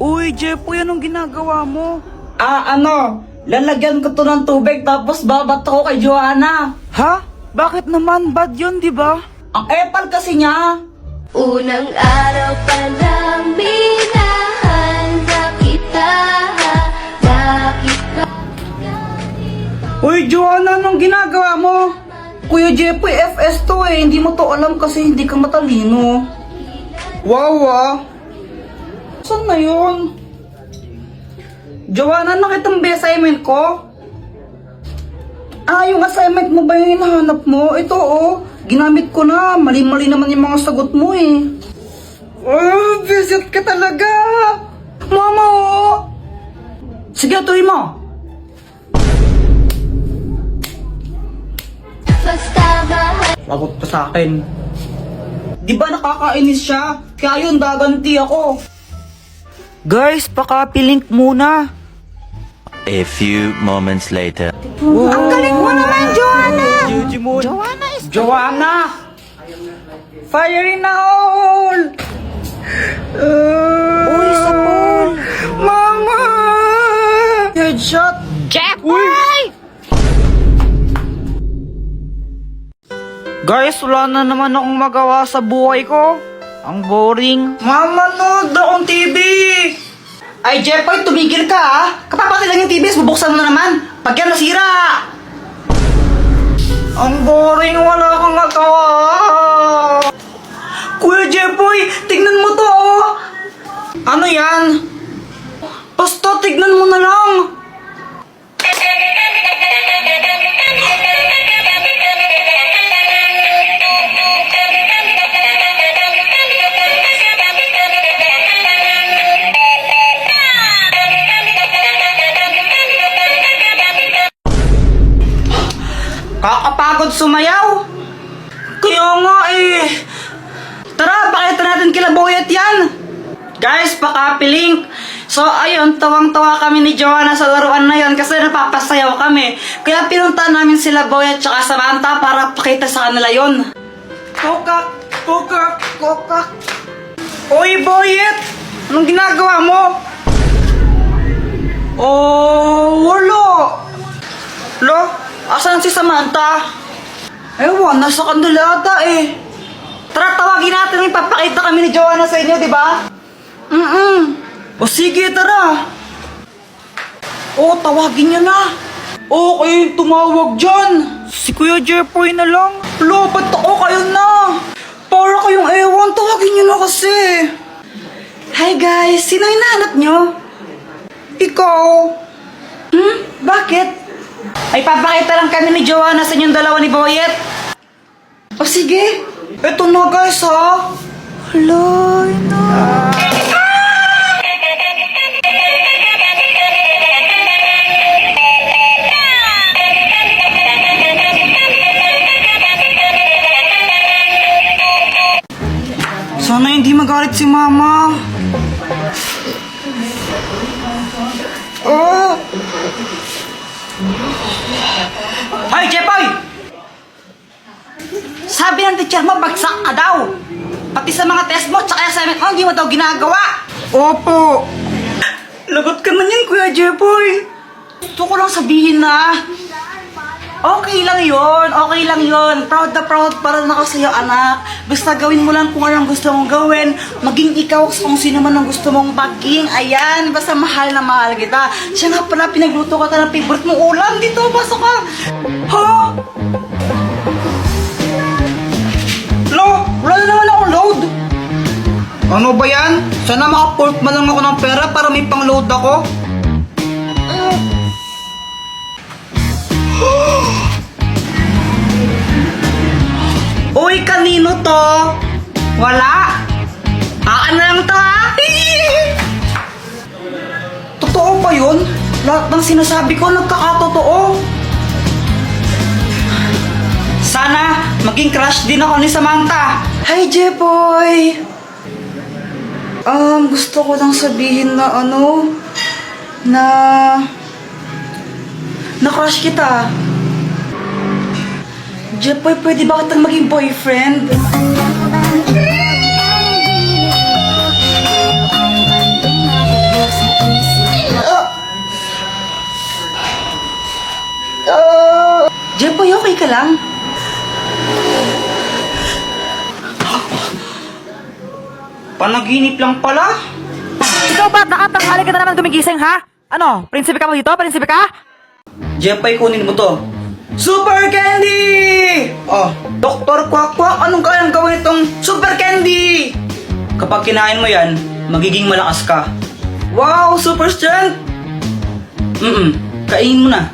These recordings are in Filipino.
Uy, Jepoy, anong ginagawa mo? Lalagyan ko to ng tubig tapos babato ko kay Joanna. Ha? Bakit naman? Bad yun, di ba? Ang epal kasi niya. Unang araw pa lang minahanda kita. Bakit ba? Uy, Joanna, anong ginagawa mo? Kuya Jepoy, FS to eh. Hindi mo to alam kasi hindi ka matalino. Wow. Saan na yun? Joanna, nakita mo ba yung assignment ko? Yung assignment mo ba yung hinahanap mo? Ito ginamit ko na. Mali-mali naman yung mga sagot mo eh. Visit ka talaga. Mama, Sige, tuloy mo. Basta mahal. Lagot ka sa akin. Di ba nakakainis siya? Kaya yun, gaganti ako. Guys, pakapilink muna. A few moments later. Ang galing mo naman, Joanna! Jujimon. Joanna! Fire in the hole! Uy, sa pool! Mama! Headshot! Jepoy! Guys, wala na naman akong magawa sa buhay ko. Ang boring. Mama, nood akong TV! Ay, Jepoy, tumigil ka ha! Kapapatid lang yung TV, bubuksan mo na naman! Pag yan nasira! Ang boring, wala kang magawa! Kuya Jepoy, tignan mo to Ano yan? Basta, tignan mo na lang! Kakapagod sumayaw. Kaya nga eh. Tara, pakita natin kila Boyet yan. Guys, pakapilink. So ayun, tawang-tawa kami ni Joanna sa laruan na yon kasi napapasayaw kami. Kaya pinunta namin sila Boyet tsaka Samantha para pakita sa kanila yon. Kokak, kokak, kokak. Uy, Boyet! Anong ginagawa mo? Wala. Lo? Asan si Samantha? Ewan, nasa kanila ata eh. Tara, tawagin natin, ipapakita kami ni Joanna sa inyo, di ba? O sige, tara. Tawagin niya na. Okay, tumawag dyan. Si Kuya Jepoy na lang. Ba't ako kayo na? Para kayong ewan, tawagin niyo na kasi. Hi guys, sino hinahanap niyo? Ikaw. Bakit? Ay, papakita lang kami ni Joanna sa inyong dalawa ni Boyet. O sige. Eto na guys ha. Hala, na. Sana hindi magalit si Mama. Hoy, Jepoy! Sabi ng teacher mo, bagsak ka daw. Pati sa mga test mo, tsaka assignment mo, hindi mo daw ginagawa. Opo. Lagot ka man yan, Kuya Jepoy. Gusto ko lang sabihin na, okay lang yon. Proud na proud para na ako sa'yo, anak. Basta gawin mo lang kung anong gusto mong gawin. Maging ikaw kung sino man ang gusto mong maging. Ayan, basta mahal na mahal kita. Siya nga pala, pinagluto ka ng favorite mong ulam. Dito, pasok ka. Ha? Wala na naman akong load. Ano ba yan? Sana makaport man lang ako ng pera para may pang-load ako. Uy, kanino to? Wala? Ano lang to ha? Totoo ba yun? Lahat ng sinasabi ko nagkakatotoo. Sana maging crush din ako ni Samantha. Hi, Jepoy! Gusto ko lang sabihin na na crush kita. Jepoy, pwede ba kitang maging boyfriend? Okay ka lang? Panaginip lang pala? Ikaw ba? Nakatanghali ka na naman gumigising, ha? Ano? Prinsipe ka mo dito? Prinsipe ka? Jepay, kunin mo to. Super Candy! Oh, Dr. Quack, anong kayang gawin itong Super Candy? Kapag kinain mo yan, magiging malakas ka. Wow, super strength! Kainin mo na.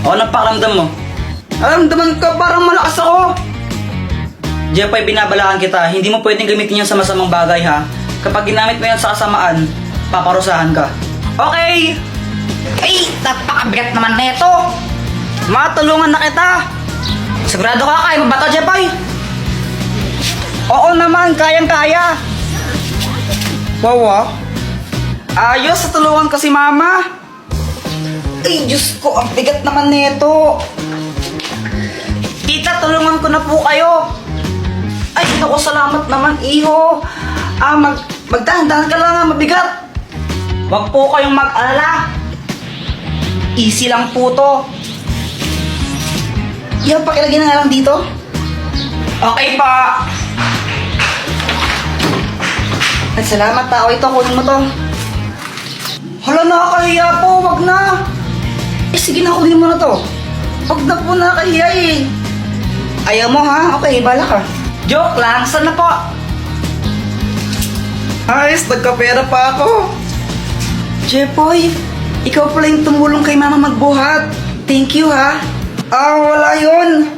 Anong pakiramdam mo? Aramdaman ka parang malakas ako. Jepay, binabalaan kita. Hindi mo pwedeng gamitin yan sa masamang bagay, ha? Kapag ginamit mo yan sa kasamaan, paparusahan ka. Okay! Ay, napakabigat naman na ito! Matulungan na kita! Sigurado ka, kaya mo ba ito, Jepay? Oo naman, kayang-kaya! Wow, ayos, tulungan ko si Mama! Ay, Diyos ko, ang bigat naman nito! Tita, tulungan ko na po kayo! Ay, naku, salamat naman, iho! Magdahan-dahan ka lang, mabigat! Huwag po kayong mag-alala! Easy lang po to! Yan, pakilagay na lang dito. Okay pa! Ay, salamat tao. Ito, kunin mo to. Hala, nakakahiya po. Wag na. Eh, sige na, kunin mo na to. Wag na po, nakakahiya eh. Ayaw mo ha? Okay, bala ka. Joke lang. Saan na po? Ayos, nagkapera pa ako. Jepoy, ikaw pala yung tumulong kay Mama magbuhat. Thank you ha. Wala yun.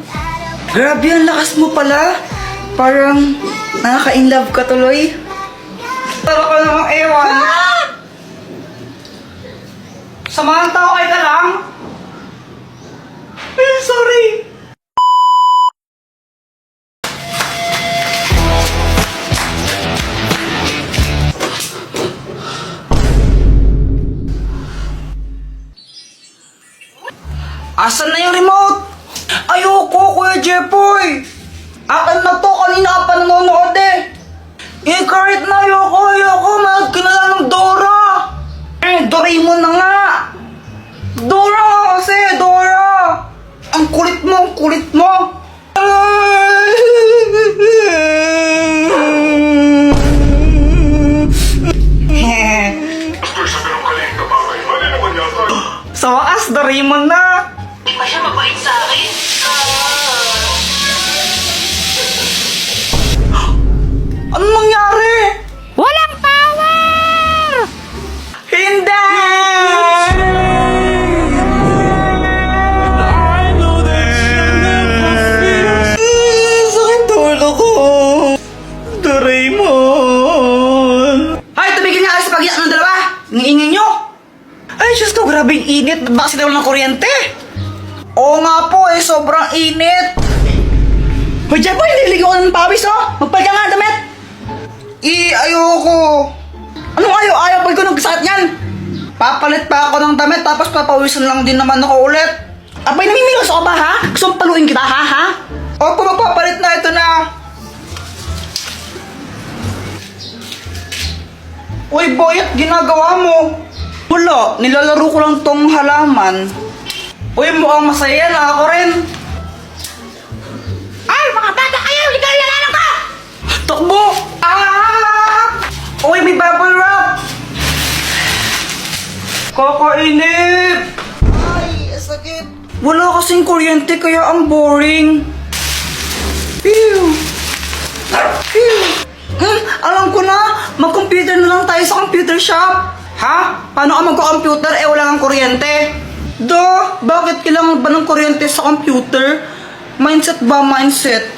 Grabe, ang lakas mo pala. Parang nakaka-inlove ka tuloy. Tara ka namang ewan. Samahan tao kay ka lang. Eh, sorry. Asan na yung remote? Ayoko, Kuya Jepoy! Akin na to, kanina ka pa nanonood eh! Eh, kahit na ayoko, mahal ka na lang ng Dora! Doraemon na nga! Dora nga kasi, Dora! Ang kulit mo! Sa wakas, Doraemon na! Di ba siya mabait sa akin? Anong nangyari? Walang power! Hindi! Sakit tulo ko! Doraemon! Ay, tumigil nga kayo sa pag-iyak ng dalawa! Ang ingay nyo! Ay, Diyos ko, grabe yung init! Ba't ba kasi ng kuryente? Oo nga po eh, sobrang init! Hoy, Jepoy, nililigo ko ng pawis oh! Magpalit ka nga damit! Ayoko! Anong ayaw? Pag ko nagkasakit yan! Papalit pa ako ng damit tapos papawisan lang din naman ako ulit! Abay, namimilos ako ba ha? Gusto mong paluin kita ha? Opo, magpapalit na, ito na! Uy, Boyet, ginagawa mo? Wala, nilalaro ko lang tong halaman. Uy, mukhang masaya na ako rin. Ay, mga bata kayo! Ligaw na lang ka! Takbo! Uy, may bubble wrap! Kakainip! Ay, sakit! Wala kasing kuryente kaya ang boring. Phew! Alam ko na! Mag-computer na lang tayo sa computer shop! Ha? Paano ka magko-computer wala kang kuryente? Bakit kailangan ba ng kuryente sa computer? Mindset ba mindset?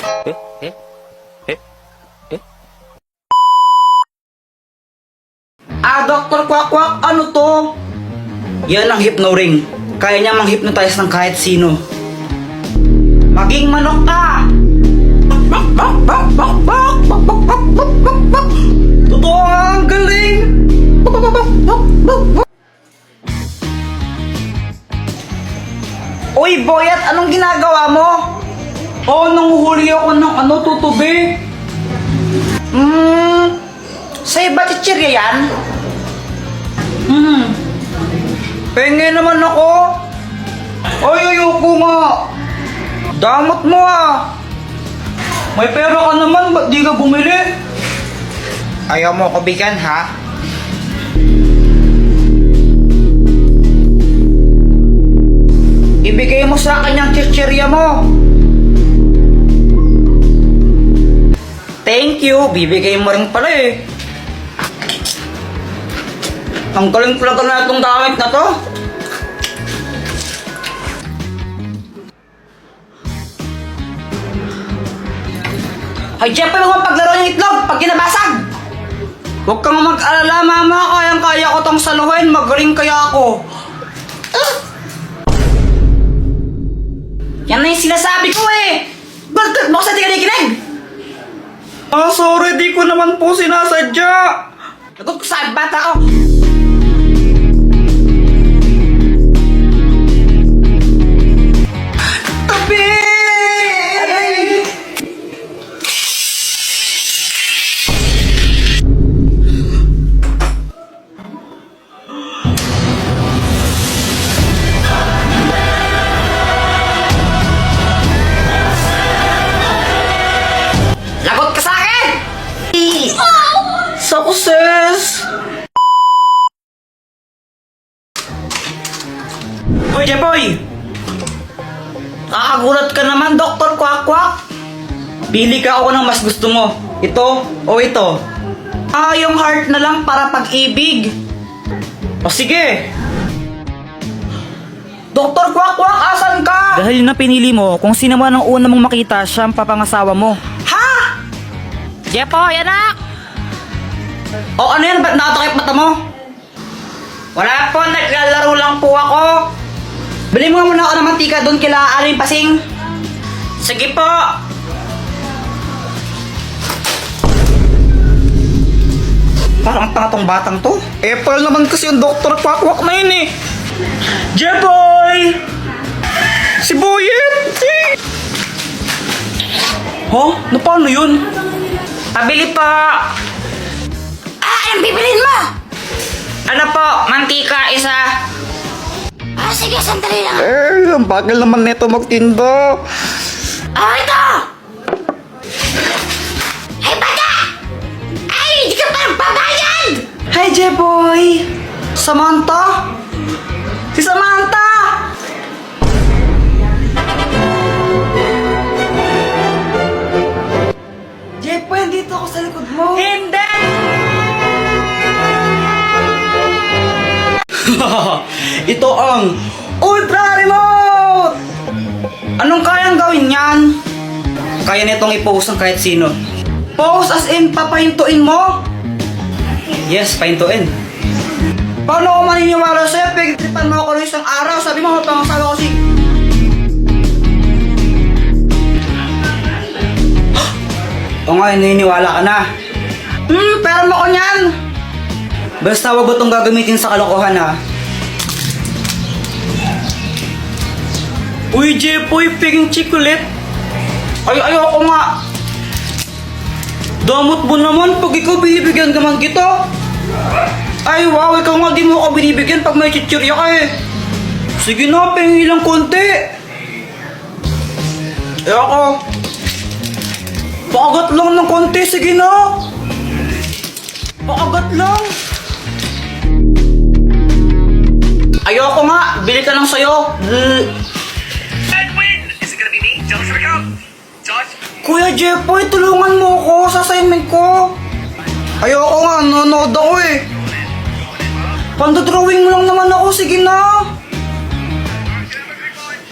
Dr. Quack, ano to? Yan ang hypno ring. Kaya niya mang-hypnotize ng kahit sino. Maging manok ka! Totoo nga, ang galing! Uy, Boyet, anong ginagawa mo? Nanguhuli ako ng tutubi. Sa'yo ba chichirya yan? Pengen naman ako. Ay, ayoko nga. Damot mo ah. May pera ka naman, ba't di ka bumili? Ayaw mo ko bigyan ha? Ibigay mo sa akin yung chichirya mo. Thank you, bibigay mo rin pala eh. Ang galing talaga na itong gamit na to. Ay, Jeffrey, huwag mong paglaro yung itlog pag ginabasag. Huwag kang mag-alala, mama. Kayang-kaya ko tong saluhin. Magaling kaya ako. Yan na yung sinasabi ko eh. Bakit mo kasi di ka nakikinig? Ah, sorry. Di ko naman po sinasadya. Nagot ko sa bata ko. Tabi! Lagot ka sa akin! Success! Hoy, Jepoy! Kakagulat ka naman, Dr. Kwak-Kwak. Pili ka ako ng mas gusto mo. Ito o ito? Yung heart na lang para pag-ibig. O sige! Dr. Kwak-Kwak, asan ka? Dahil na pinili mo, kung sino man ang una mong makita, siya ang papangasawa mo. Ha? Jepoy, anak! O ano yan? Ba't nakatakip mata mo? Wala po, naglalaro lang po ako. Bili mo nga muna ako ng mantika doon kila Aling Pasing. Sige po. Parang tanga tong batang to. April naman kasi yung Dr. Kwak-Kwak na yun eh. Jeboy! Si Boyet! Huh? Na paano yun? Pabili po. Anong bibilin mo? Ano po? Mantika isa. Sige, sandali lang. Ang bagal naman nito magtinda. Ito! Ay, bata! Ay, hindi ka pa babayad! Hi, Jeboy! Samantha? Si Samantha! Jepoy, dito ako sa likod mo. Hindi! Ito ang Ultra Remote! Anong kayang gawin yan? Kaya nitong i-post ng kahit sino. Pause as in, papahintuin mo? Yes, pahintuin. Paano ako maniniwala sa'yo? Pagtripan mo ako ng isang araw. Sabi mo, pangasawa ko si... O nga, naniniwala ka na. Pero mo ko niyan. Basta wag mo itong gagamitin sa kalokohan ha. Uy, Jepoy, piging chikulit. Ay, ayoko nga. Damot mo naman pag ikaw binibigyan ka man kita. Ay, wow, ikaw nga di mo ako binibigyan pag may chichirya ka eh. Sige na, pengi lang konti. Ayoko. Paagat lang ng konti, sige na. Paagat lang. Ayoko nga, bili ka lang sa'yo. Edwin! Is it gonna be me? Josh, here we go! Josh? Kuya Jepoy, tulungan mo ako sa assignment ko. Ayoko nga, nanonood ako eh. Pandodrawing mo lang naman ako, sige na.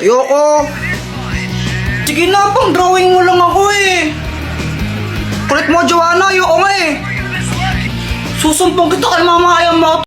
Ayoko. Sige na, pang drawing mo lang ako eh. Kulit mo, Joanna, ayoko nga eh. Susumpong kita kay mama, ayaw mo ako